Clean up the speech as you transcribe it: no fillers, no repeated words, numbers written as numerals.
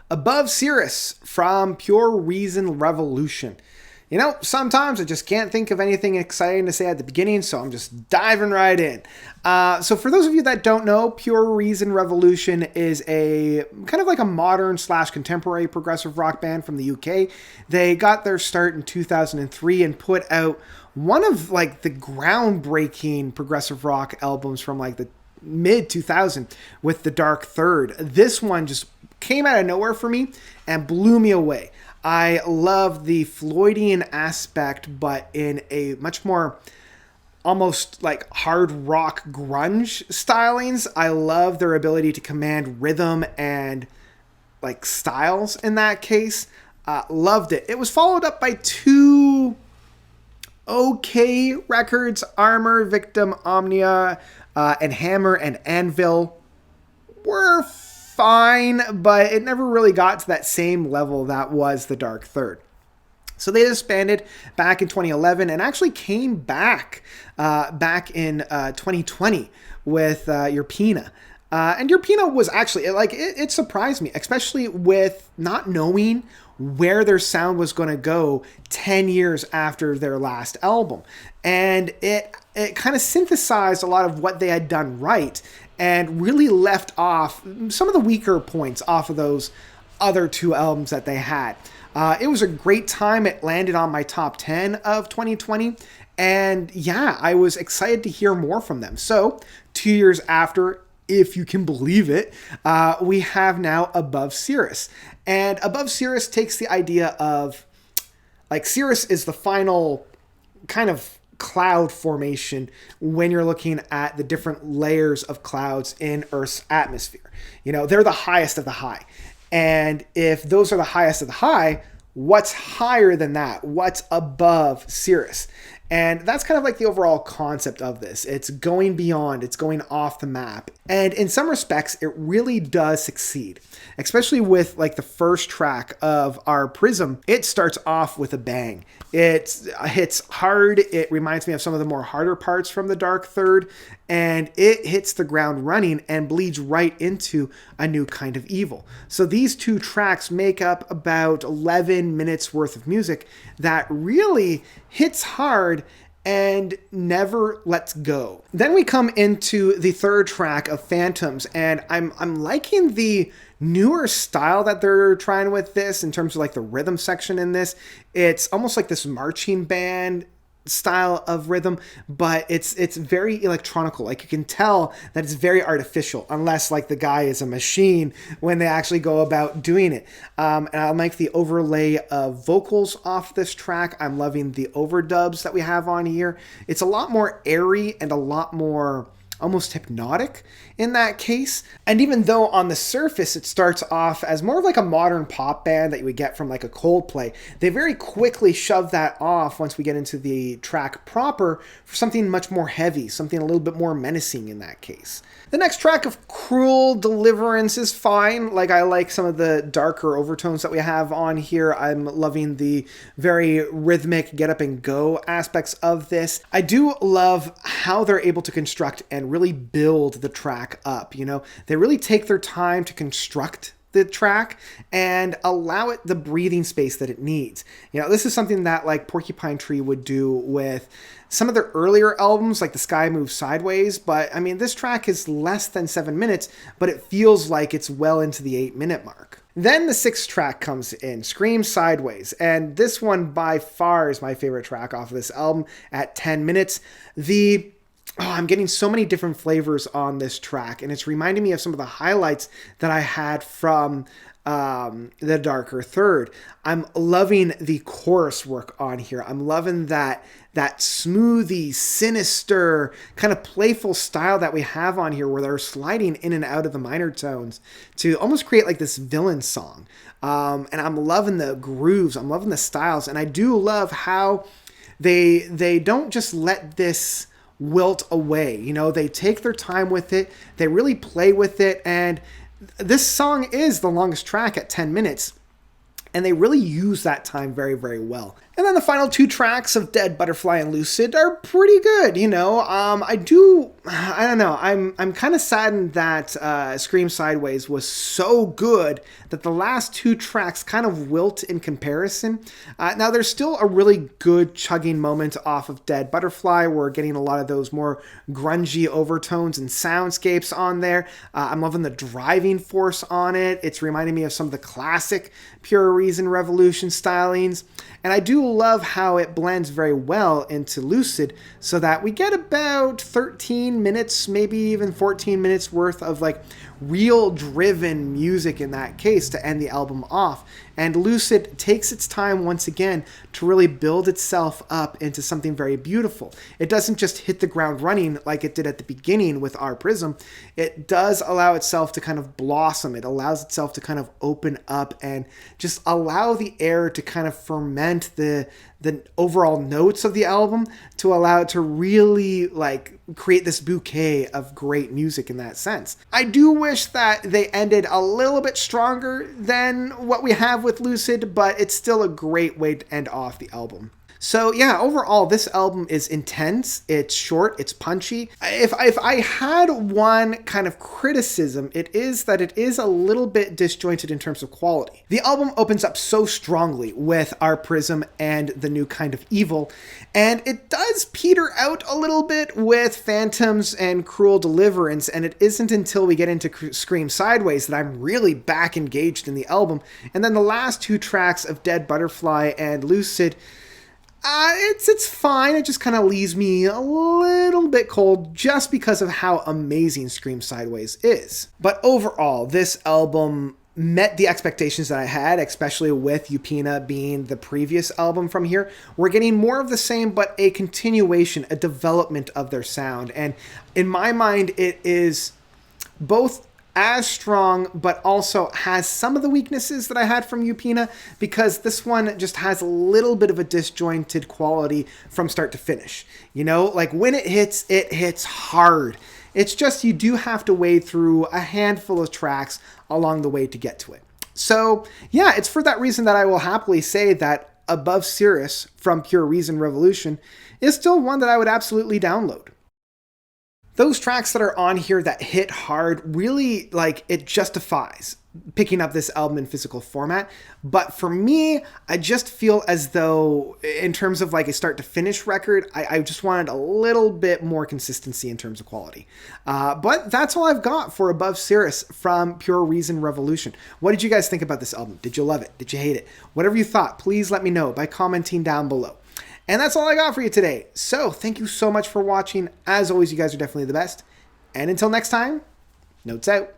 Above Cirrus from Pure Reason Revolution. You know, sometimes I just can't think of anything exciting to say at the beginning, so I'm just diving right in. So for those of you that don't know, Pure Reason Revolution is a kind of like a modern / contemporary progressive rock band from the UK. They got their start in 2003 and put out one of like the groundbreaking progressive rock albums from like the mid 2000 with The Dark Third. This one just came out of nowhere for me and blew me away. I love the Floydian aspect, but in a much more almost like hard rock grunge stylings. I love their ability to command rhythm and like styles in that case. Loved it. It was followed up by two okay records, Armor, Victim, Omnia, and Hammer and Anvil were fine, but it never really got to that same level that was The Dark Third. So they disbanded back in 2011 and actually came back in 2020 with Urpina. And Urpina was actually, it surprised me, especially with not knowing where their sound was going to go 10 years after their last album. And it kind of synthesized a lot of what they had done right and really left off some of the weaker points off of those other two albums that they had. It was a great time. It landed on my top 10 of 2020. And yeah, I was excited to hear more from them. So 2 years after, if you can believe it, we have now Above Cirrus. And Above Cirrus takes the idea of, like, Cirrus is the final kind of cloud formation when you're looking at the different layers of clouds in Earth's atmosphere. You know, they're the highest of the high. And if those are the highest of the high, what's higher than that? What's above Cirrus? And that's kind of like the overall concept of this. It's going beyond, it's going off the map. And in some respects, it really does succeed, especially with like the first track of our Prism. It starts off with a bang. It hits hard. It reminds me of some of the more harder parts from The Dark Third, and it hits the ground running and bleeds right into A New Kind of Evil. So these two tracks make up about 11 minutes worth of music that really hits hard and never lets go. Then we come into the third track of Phantoms, and I'm liking the newer style that they're trying with this in terms of like the rhythm section in this. It's almost like this marching band style of rhythm, but it's very electronical. Like you can tell that it's very artificial, unless like the guy is a machine when they actually go about doing it. And I like the overlay of vocals off this track. I'm loving the overdubs that we have on here. It's a lot more airy and a lot more almost hypnotic in that case. And even though on the surface it starts off as more of like a modern pop band that you would get from like a Coldplay, they very quickly shove that off once we get into the track proper for something much more heavy, something a little bit more menacing in that case. The next track of Cruel Deliverance is fine. Like, I like some of the darker overtones that we have on here. I'm loving the very rhythmic get up and go aspects of this. I do love how they're able to construct and really build the track up. You know, they really take their time to construct the track and allow it the breathing space that it needs. You know, this is something that like Porcupine Tree would do with some of their earlier albums, like The Sky Moves Sideways. But I mean, this track is less than 7 minutes, but it feels like it's well into the 8-minute mark. Then the sixth track comes in, Scream Sideways. And this one by far is my favorite track off of this album at 10 minutes. I'm getting so many different flavors on this track, and it's reminding me of some of the highlights that I had from The Darker Third. I'm loving the chorus work on here. I'm loving that smoothie, sinister, kind of playful style that we have on here where they're sliding in and out of the minor tones to almost create like this villain song. And I'm loving the grooves. I'm loving the styles. And I do love how they don't just let this wilt away. You know, they take their time with it. They really play with it. And this song is the longest track at 10 minutes. And they really use that time very, very well. And then the final two tracks of Dead Butterfly and Lucid are pretty good, you know. I don't know. I'm kind of saddened that Scream Sideways was so good that the last two tracks kind of wilt in comparison. Now there's still a really good chugging moment off of Dead Butterfly. We're getting a lot of those more grungy overtones and soundscapes on there. I'm loving the driving force on it. It's reminding me of some of the classic Pure Reason Revolution stylings. And I do love how it blends very well into Lucid, so that we get about 13 minutes, maybe even 14 minutes worth of like real driven music in that case to end the album off. And Lucid takes its time once again to really build itself up into something very beautiful. It doesn't just hit the ground running like it did at the beginning with Our Prism. It does allow itself to kind of blossom. It allows itself to kind of open up and just allow the air to kind of ferment the overall notes of the album, to allow it to really like create this bouquet of great music in that sense. I do wish that they ended a little bit stronger than what we have with Lucid, but it's still a great way to end off the album. So yeah, overall, this album is intense, it's short, it's punchy. If I had one kind of criticism, it is that it is a little bit disjointed in terms of quality. The album opens up so strongly with Our Prism and The New Kind of Evil, and it does peter out a little bit with Phantoms and Cruel Deliverance, and it isn't until we get into Scream Sideways that I'm really back engaged in the album. And then the last two tracks of Dead Butterfly and Lucid, it's fine. It just kind of leaves me a little bit cold just because of how amazing Scream Sideways is. But overall, this album met the expectations that I had, especially with Upina being the previous album from here. We're getting more of the same, but a continuation, a development of their sound. And in my mind, it is both as strong, but also has some of the weaknesses that I had from Upina, because this one just has a little bit of a disjointed quality from start to finish. You know, like when it hits hard. It's just you do have to wade through a handful of tracks along the way to get to it. So yeah, it's for that reason that I will happily say that Above Cirrus from Pure Reason Revolution is still one that I would absolutely download. Those tracks that are on here that hit hard, really, like, it justifies picking up this album in physical format. But for me, I just feel as though in terms of like a start to finish record, I just wanted a little bit more consistency in terms of quality. But that's all I've got for Above Cirrus from Pure Reason Revolution. What did you guys think about this album? Did you love it? Did you hate it? Whatever you thought, please let me know by commenting down below. And that's all I got for you today. So thank you so much for watching. As always, you guys are definitely the best. And until next time, notes out.